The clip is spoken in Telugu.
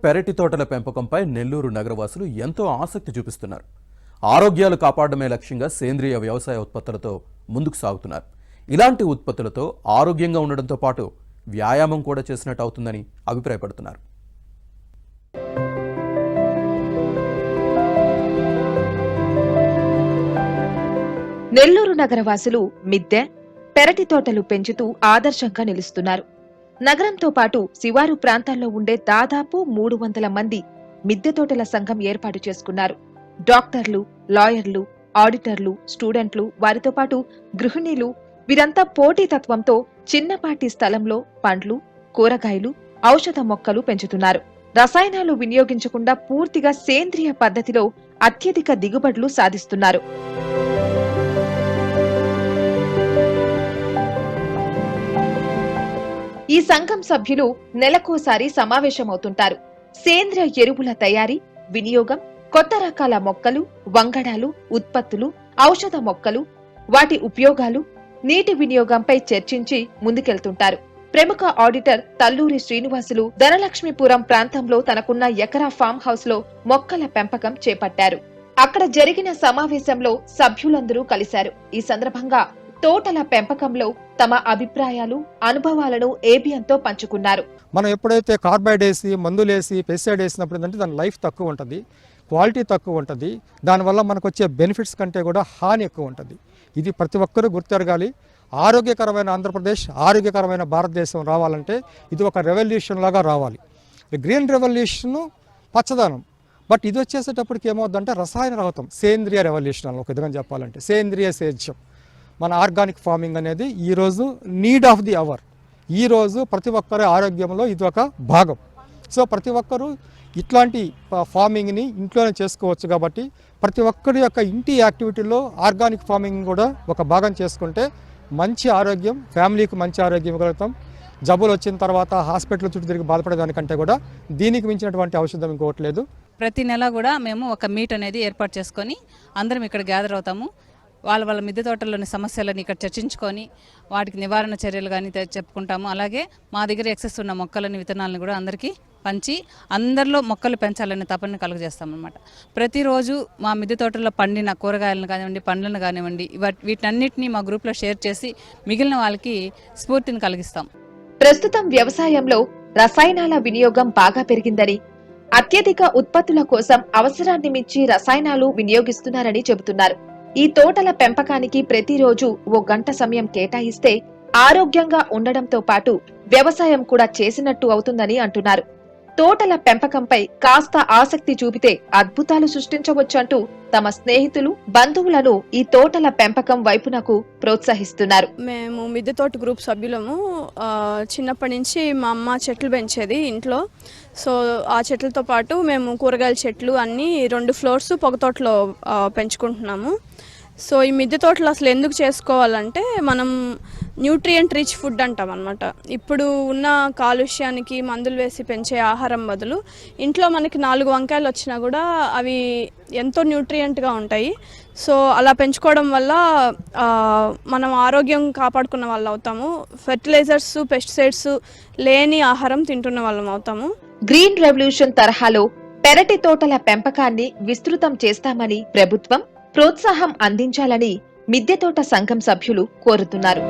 పెరటి తోటల పెంపకంపై నెల్లూరు నగరవాసులు ఎంతో ఆసక్తి చూపిస్తున్నారు. ఆరోగ్యాలు కాపాడమే లక్ష్యంగా సేంద్రియ వ్యవసాయ ఉత్పత్తులతో ముందుకు సాగుతున్నారు. ఇలాంటి ఉత్పత్తులతో ఆరోగ్యంగా ఉండడంతో పాటు వ్యాయామం కూడా చేసినట్టు అవుతుందని అభిప్రాయపడుతున్నారు. నెల్లూరు నగరవాసులు మిద్దె, పెరటి తోటలు పెంచుతూ ఆదర్శంగా నిలుస్తున్నారు. నగరంతో పాటు శివారు ప్రాంతాల్లో ఉండే దాదాపు 300 మంది మిద్దె తోటల సంఘం ఏర్పాటు చేసుకున్నారు. డాక్టర్లు, లాయర్లు, ఆడిటర్లు, స్టూడెంట్లు, వారితో పాటు గృహిణీలు వీరంతా పోటీతత్వంతో చిన్నపాటి స్థలంలో పండ్లు, కూరగాయలు, ఔషధ మొక్కలు పెంచుతున్నారు. రసాయనాలు వినియోగించకుండా పూర్తిగా సేంద్రియ పద్ధతిలో అత్యధిక దిగుబడులు సాధిస్తున్నారు. ఈ సంఘం సభ్యులు నెలకోసారి సమావేశమవుతుంటారు. సేంద్రియ ఎరువుల తయారీ, వినియోగం, కొత్త రకాల మొక్కలు, వంగడాలు, ఉత్పత్తులు, ఔషధ మొక్కలు, వాటి ఉపయోగాలు, నీటి వినియోగంపై చర్చించి ముందుకెళ్తుంటారు. ప్రముఖ ఆడిటర్ తల్లూరి శ్రీనివాసులు ధనలక్ష్మీపురం ప్రాంతంలో తనకున్న ఎకరా ఫామ్ హౌస్ లో మొక్కల పెంపకం చేపట్టారు. అక్కడ జరిగిన సమావేశంలో సభ్యులందరూ కలిశారు. ఈ సందర్భంగా తోటల పెంపకంలో తమ అభిప్రాయాలు, అనుభవాలను ఏబిఎన్తో పంచుకున్నారు. మనం ఎప్పుడైతే కార్బైడ్ వేసి, మందులేసి, పెస్టిసైడ్ వేసినప్పుడు ఏంటంటే దాని లైఫ్ తక్కువ ఉంటుంది, క్వాలిటీ తక్కువ ఉంటుంది. దానివల్ల మనకు వచ్చే బెనిఫిట్స్ కంటే కూడా హాని ఎక్కువ ఉంటుంది. ఇది ప్రతి ఒక్కరూ గుర్తెరగాలి. ఆరోగ్యకరమైన ఆంధ్రప్రదేశ్, ఆరోగ్యకరమైన భారతదేశం రావాలంటే ఇది ఒక రెవల్యూషన్ లాగా రావాలి. గ్రీన్ రెవల్యూషన్ పచ్చదనం. బట్ ఇది వచ్చేసేటప్పటికి ఏమవుతుందంటే రసాయన రహితం, సేంద్రియ రెవల్యూషన్ అని ఒక విధంగా చెప్పాలంటే సేంద్రియ సేద్యం. మన ఆర్గానిక్ ఫార్మింగ్ అనేది ఈరోజు నీడ్ ఆఫ్ ది అవర్. ఈరోజు ప్రతి ఒక్కరి ఆరోగ్యంలో ఇది ఒక భాగం. సో ప్రతి ఒక్కరూ ఇట్లాంటి ఫార్మింగ్ని ఇంట్లోనే చేసుకోవచ్చు. కాబట్టి ప్రతి ఒక్కరి యొక్క ఇంటి యాక్టివిటీలో ఆర్గానిక్ ఫార్మింగ్ కూడా ఒక భాగం చేసుకుంటే మంచి ఆరోగ్యం, ఫ్యామిలీకి మంచి ఆరోగ్యం ఇవ్వగలుగుతాం. జబ్బులు వచ్చిన తర్వాత హాస్పిటల్ చుట్టూ తిరిగి బాధపడేదానికంటే కూడా దీనికి మించినటువంటి ఔషధం ఇంకోటి లేదు. ప్రతి నెల కూడా మేము ఒక మీట్ అనేది ఏర్పాటు చేసుకొని అందరం ఇక్కడ గ్యాదర్ అవుతాము. వాళ్ళ మిద్దె తోటల్లోని సమస్యలను ఇక్కడ చర్చించుకొని వాటికి నివారణ చర్యలు కానీ చెప్పుకుంటాము. అలాగే మా దగ్గర ఎక్సెస్ ఉన్న మొక్కలని, విత్తనాలను కూడా అందరికీ పంచి అందరిలో మొక్కలు పెంచాలనే తపన కలుగజేస్తామన్నమాట. ప్రతిరోజు మా మిద్దె తోటల్లో పండిన కూరగాయలను కానివ్వండి, పండ్లను కానివ్వండి, వీటన్నిటినీ మా గ్రూప్లో షేర్ చేసి మిగిలిన వాళ్ళకి స్ఫూర్తిని కలిగిస్తాం. ప్రస్తుతం వ్యవసాయంలో రసాయనాల వినియోగం బాగా పెరిగిందని, అత్యధిక ఉత్పత్తుల కోసం అవసరాన్ని మించి రసాయనాలు వినియోగిస్తున్నారని చెబుతున్నారు. ఈ తోటల పెంపకానికి ప్రతిరోజు 1 గంట సమయం కేటాయిస్తే ఆరోగ్యంగా ఉండడంతో పాటు వ్యవసాయం కూడా చేసినట్టు అవుతుందని అంటున్నారు. తోటల పెంపకంపై కాస్త ఆసక్తి చూపితే అద్భుతాలు సృష్టించవచ్చంటూ తమ స్నేహితులు, బంధువులను ఈ తోటల పెంపకం వైపునకు ప్రోత్సహిస్తున్నారు. మేము మిద్దె తోట గ్రూప్ సభ్యులము. చిన్నప్పటి నుంచి మా అమ్మ చెట్లు పెంచేది ఇంట్లో. సో ఆ చెట్లతో పాటు మేము కూరగాయల చెట్లు అన్నీ 2 ఫ్లోర్స్ పొగతోటలో పెంచుకుంటున్నాము. సో ఈ మిద్దె తోటలు అసలు ఎందుకు చేసుకోవాలంటే మనం న్యూట్రియంట్ రిచ్ ఫుడ్ అంటాం అనమాట. ఇప్పుడు ఉన్న కాలుష్యానికి మందులు వేసి పెంచే ఆహారం బదులు ఇంట్లో మనకి 4 వంకాయలు వచ్చినా కూడా అవి ఎంతో న్యూట్రియంట్గా ఉంటాయి. సో అలా పెంచుకోవడం వల్ల మనం ఆరోగ్యం కాపాడుకున్న వాళ్ళు అవుతాము. ఫెర్టిలైజర్స్, పెస్టిసైడ్స్ లేని ఆహారం తింటున్న వాళ్ళం అవుతాము. గ్రీన్ రెవల్యూషన్ తరహాలో పెరటి తోటల పెంపకాన్ని విస్తృతం చేస్తామని ప్రభుత్వం ప్రోత్సాహం అందించాలని మిద్దె తోట సంఘం సభ్యులు కోరుతున్నారు.